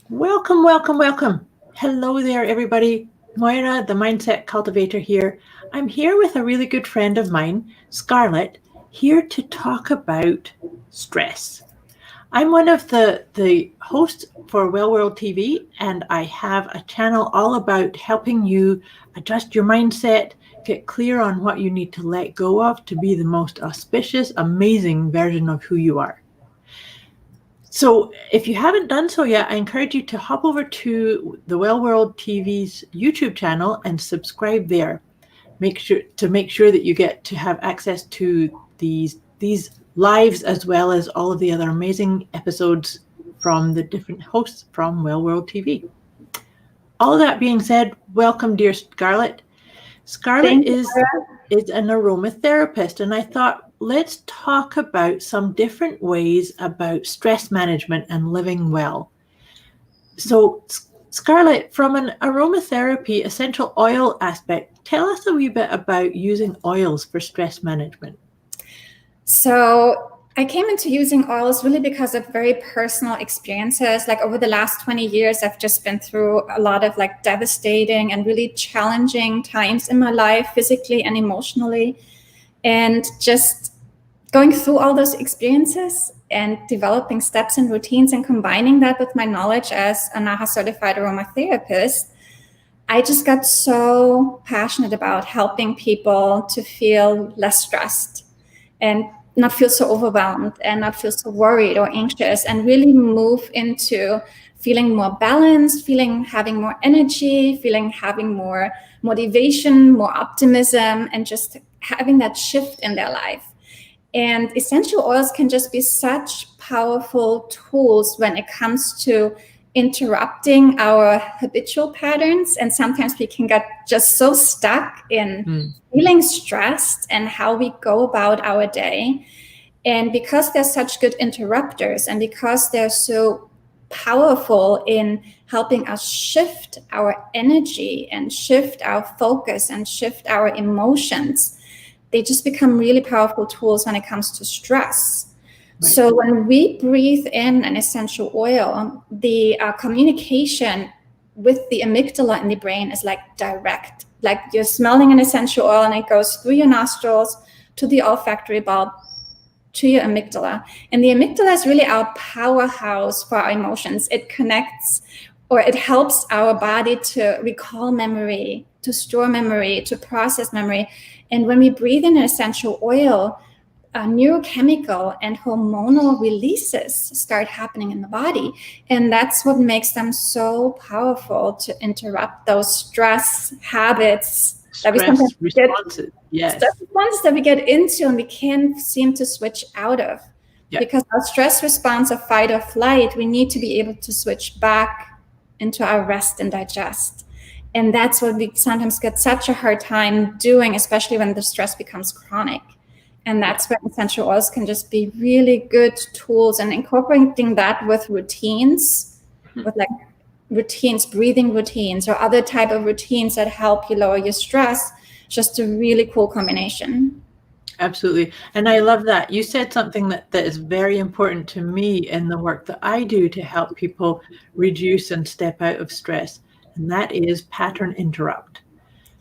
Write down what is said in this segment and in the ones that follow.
Welcome, welcome, welcome. Hello there, everybody. Moira, the Mindset Cultivator here. I'm here with a really good friend of mine, Scarlet, here to talk about stress. I'm one of the hosts for Well World TV, and I have a channel all about helping you adjust your mindset, get clear on what you need to let go of to be the most auspicious, amazing version of who you are. So if you haven't done so yet, I encourage you to hop over to the Well World TV's YouTube channel and subscribe there. Make sure that you get to have access to these lives as well as all of the other amazing episodes from the different hosts from Well World TV. All that being said, welcome, dear Scarlet. Scarlet is an aromatherapist, and I thought, let's talk about some different ways about stress management and living well. So, Scarlet, from an aromatherapy essential oil aspect, tell us a wee bit about using oils for stress management. So I came into using oils really because of very personal experiences. Like over the last 20 years, I've just been through a lot of like devastating and really challenging times in my life, physically and emotionally. And just going through all those experiences and developing steps and routines and combining that with my knowledge as a NAHA certified aromatherapist, I just got so passionate about helping people to feel less stressed and not feel so overwhelmed and not feel so worried or anxious, and really move into feeling more balanced, having more energy, having more motivation, more optimism, and just having that shift in their life. And essential oils can just be such powerful tools when it comes to interrupting our habitual patterns. And sometimes we can get just so stuck in feeling stressed and how we go about our day. And because they're such good interrupters, and because they're so powerful in helping us shift our energy and shift our focus and shift our emotions, they just become really powerful tools when it comes to stress. Right. So when we breathe in an essential oil, the communication with the amygdala in the brain is like direct. Like you're smelling an essential oil and it goes through your nostrils to the olfactory bulb to your amygdala. And the amygdala is really our powerhouse for our emotions. It connects, or it helps our body to recall memory, to store memory, to process memory. And when we breathe in an essential oil, neurochemical and hormonal releases start happening in the body. And that's what makes them so powerful to interrupt those stress habits that we sometimes responses. Yes. Stress responses that we get into and we can't seem to switch out of. Yep. Because our stress response of fight or flight, we need to be able to switch back into our rest and digest. And that's what we sometimes get such a hard time doing, especially when the stress becomes chronic. And that's where essential oils can just be really good tools, and incorporating that with routines, with like routines, breathing routines, or other type of routines that help you lower your stress, just a really cool combination. Absolutely. And I love that. You said something that is very important to me in the work that I do to help people reduce and step out of stress. And that is pattern interrupt.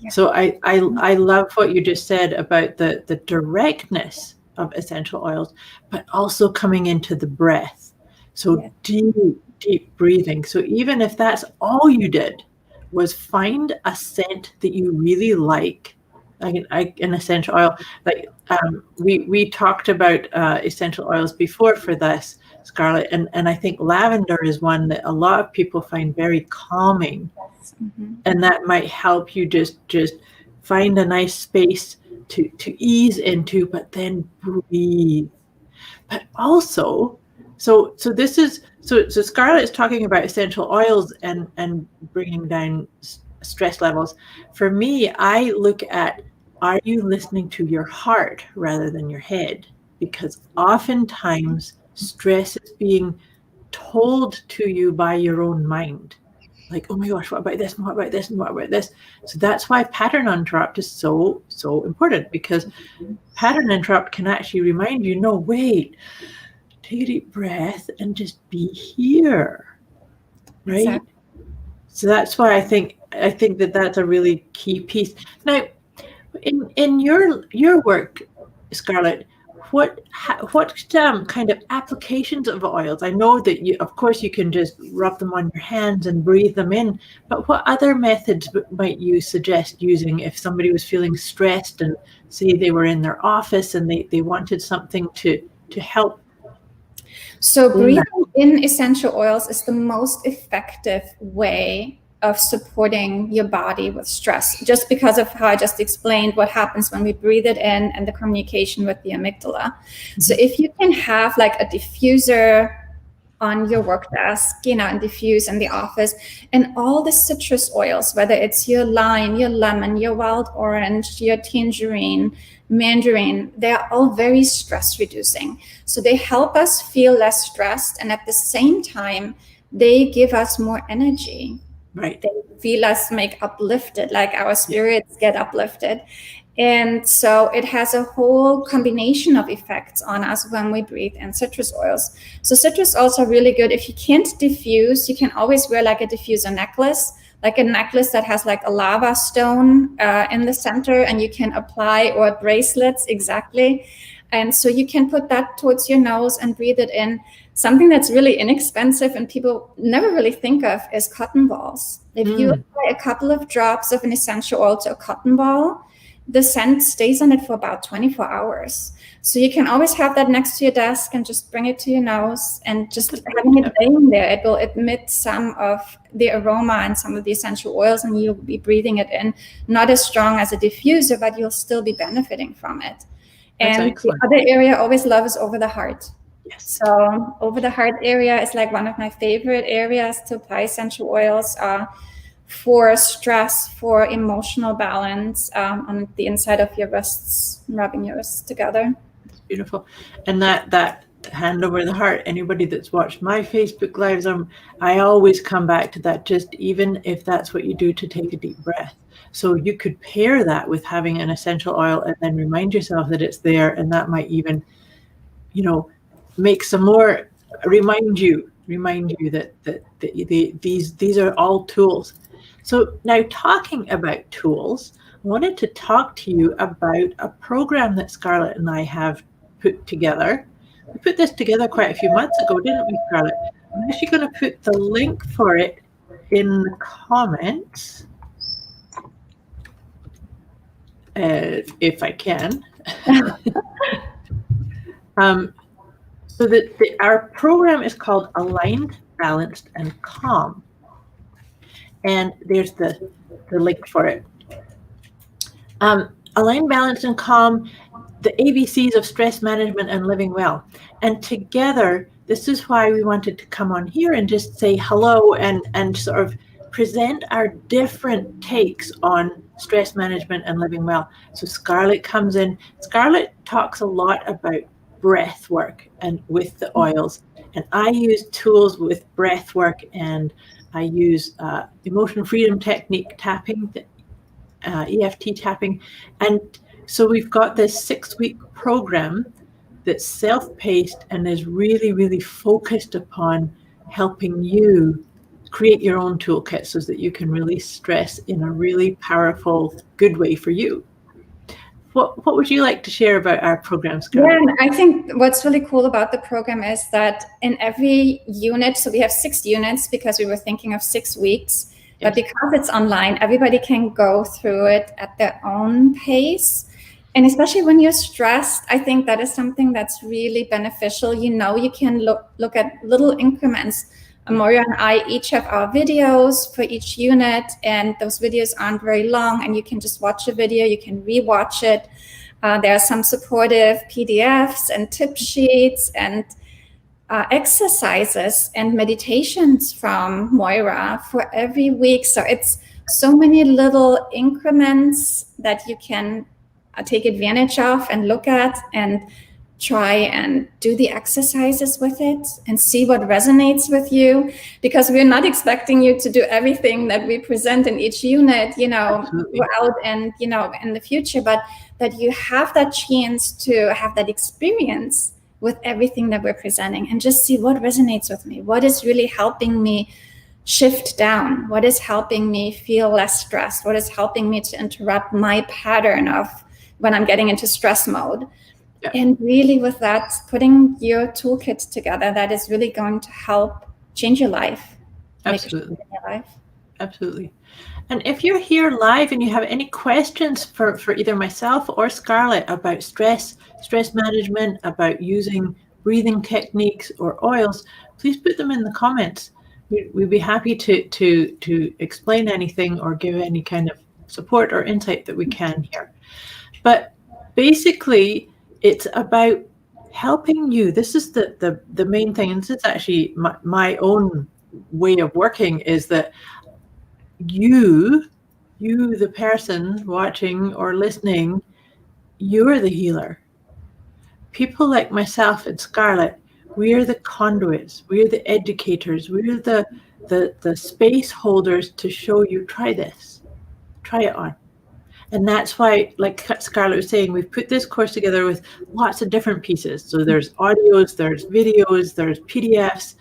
Yeah. So I love what you just said about the directness of essential oils, but also coming into the breath. So deep breathing. So even if that's all you did was find a scent that you really like an essential oil. Like we talked about essential oils before for this, Scarlet, and I think lavender is one that a lot of people find very calming. Mm-hmm. And that might help you just find a nice space to ease into, but then breathe. But also, so Scarlett is talking about essential oils and bringing down stress levels. For me, I look at, are you listening to your heart rather than your head? Because oftentimes stress is being told to you by your own mind. Like, oh my gosh, what about this? And what about this? And what about this? So that's why pattern interrupt is so important, because pattern interrupt can actually remind you, no, wait, take a deep breath and just be here. Right. Exactly. So that's why I think that that's a really key piece. Now, in your work, Scarlett, what kind of applications of oils? I know that you, of course, you can just rub them on your hands and breathe them in, but what other methods might you suggest using if somebody was feeling stressed and say they were in their office and they wanted something to help? So breathing in essential oils is the most effective way of supporting your body with stress, just because of how I just explained what happens when we breathe it in and the communication with the amygdala. So if you can have like a diffuser on your work desk, and diffuse in the office, and all the citrus oils, whether it's your lime, your lemon, your wild orange, your tangerine, mandarin, they're all very stress reducing. So they help us feel less stressed, and at the same time, they give us more energy. Right. They feel us make uplifted, like our spirits get uplifted. And so it has a whole combination of effects on us when we breathe in citrus oils. So citrus oils are really good. If you can't diffuse, you can always wear like a diffuser necklace, like a necklace that has like a lava stone in the center, and you can apply, or bracelets, exactly. And so you can put that towards your nose and breathe it in. Something that's really inexpensive and people never really think of is cotton balls. If you apply a couple of drops of an essential oil to a cotton ball, the scent stays on it for about 24 hours. So you can always have that next to your desk and just bring it to your nose, and just having it laying there, it will emit some of the aroma and some of the essential oils, and you'll be breathing it in. Not as strong as a diffuser, but you'll still be benefiting from it. And the other area I always love is over the heart. Yes. So over the heart area is like one of my favorite areas to apply essential oils. For stress, for emotional balance, on the inside of your wrists, rubbing your wrists together. It's beautiful. And that hand over the heart, anybody that's watched my Facebook lives, I always come back to that, just even if that's what you do to take a deep breath. So you could pair that with having an essential oil and then remind yourself that it's there, and that might even, make some more, remind you that these are all tools. So now, talking about tools, I wanted to talk to you about a program that Scarlett and I have put together. We put this together quite a few months ago, didn't we, Scarlett? I'm actually going to put the link for it in the comments, if I can. So that our program is called Aligned, Balanced, and Calm. And there's the link for it. Aligned, Balanced, and Calm, the ABCs of stress management and living well. And together, this is why we wanted to come on here and just say hello and sort of present our different takes on stress management and living well. So Scarlett comes in. Scarlett talks a lot about breath work and with the oils. And I use tools with breath work, and I use emotion freedom technique tapping, EFT tapping. And so we've got this 6-week program that's self-paced and is really, really focused upon helping you create your own toolkit so that you can release stress in a really powerful, good way for you. What would you like to share about our program, Scarlett? Yeah, I think what's really cool about the program is that in every unit, so we have 6 units because we were thinking of 6 weeks, but because it's online, everybody can go through it at their own pace. And especially when you're stressed, I think that is something that's really beneficial. You can look at little increments. Moira and I each have our videos for each unit, and those videos aren't very long, and you can just watch a video, you can rewatch it. There are some supportive PDFs and tip sheets and exercises and meditations from Moira for every week. So it's so many little increments that you can take advantage of and look at and try and do the exercises with it and see what resonates with you, because we're not expecting you to do everything that we present in each unit, throughout and, in the future, but that you have that chance to have that experience with everything that we're presenting and just see what resonates with me, what is really helping me shift down? What is helping me feel less stressed? What is helping me to interrupt my pattern of when I'm getting into stress mode? Yeah. And really with that, putting your toolkit together, that is really going to help change your life. Absolutely. Make a change in your life. Absolutely. And if you're here live and you have any questions for either myself or Scarlett about stress management, about using breathing techniques or oils, please put them in the comments. We'd be happy to explain anything or give any kind of support or insight that we can here. But basically, it's about helping you. This is the main thing, and this is actually my own way of working, is that you, the person watching or listening, you're the healer. People like myself and Scarlett, we are the conduits, we are the educators, we are the space holders to show you, try this, try it on. And that's why, like Scarlett was saying, we've put this course together with lots of different pieces. So there's audios, there's videos, there's PDFs,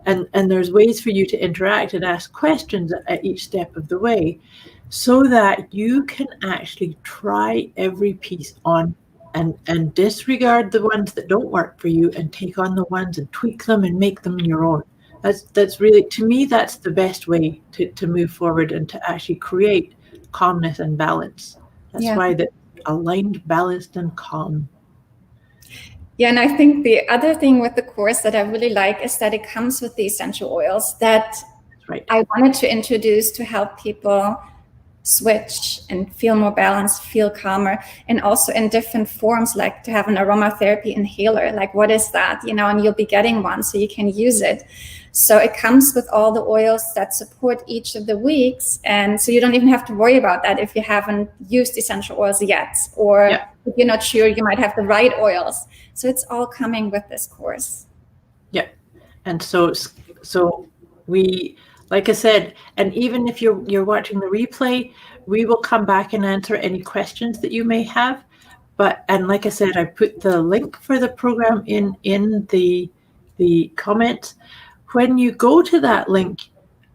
and there's ways for you to interact and ask questions at each step of the way, so that you can actually try every piece on and disregard the ones that don't work for you and take on the ones and tweak them and make them your own. That's really, to me, that's the best way to move forward and to actually create calmness and balance. That's why the aligned, balanced, and calm. Yeah, and I think the other thing with the course that I really like is that it comes with the essential oils that I wanted to introduce to help people switch and feel more balanced, feel calmer, and also in different forms, like to have an aromatherapy inhaler. Like, what is that? And you'll be getting one so you can use it. So it comes with all the oils that support each of the weeks. And so you don't even have to worry about that if you haven't used essential oils yet, or if you're not sure you might have the right oils. So it's all coming with this course. Yeah. And so we, like I said, and even if you're watching the replay, we will come back and answer any questions that you may have. And like I said, I put the link for the program in the comments. When you go to that link,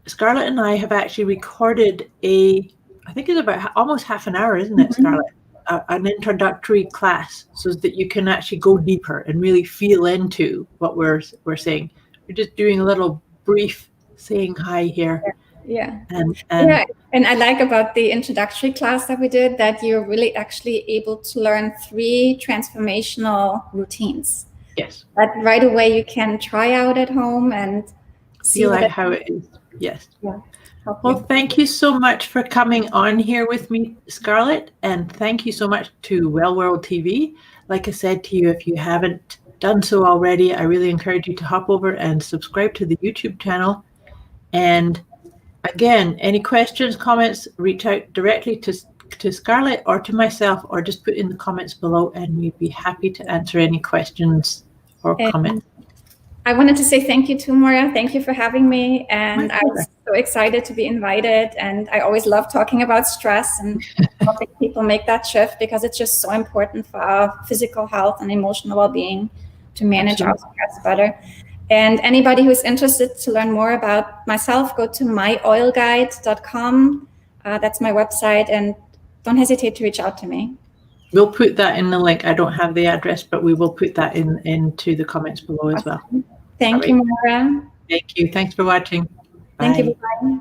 Scarlett and I have actually recorded I think it's about almost half an hour, isn't it, Scarlett? An introductory class, so that you can actually go deeper and really feel into what we're saying. We're just doing a little brief saying hi here. Yeah. And I like about the introductory class that we did that you're really actually able to learn 3 transformational routines. Yes. That right away you can try out at home and see like how it is. Yes. Yeah. Well, thank you so much for coming on here with me, Scarlett, and thank you so much to Well World TV. Like I said to you, if you haven't done so already, I really encourage you to hop over and subscribe to the YouTube channel. And again, any questions, comments, reach out directly to Scarlett or to myself, or just put in the comments below, and we'd be happy to answer any questions or comments. I wanted to say thank you to Moira. Thank you for having me. And I was so excited to be invited. And I always love talking about stress and helping people make that shift, because it's just so important for our physical health and emotional well-being to manage our stress better. And anybody who's interested to learn more about myself, go to myoilguide.com. That's my website. And don't hesitate to reach out to me. We'll put that in the link. I don't have the address, but we will put that into the comments below as well. Thank you, Moira. Thank you. Thanks for watching. Bye. Thank you. Bye.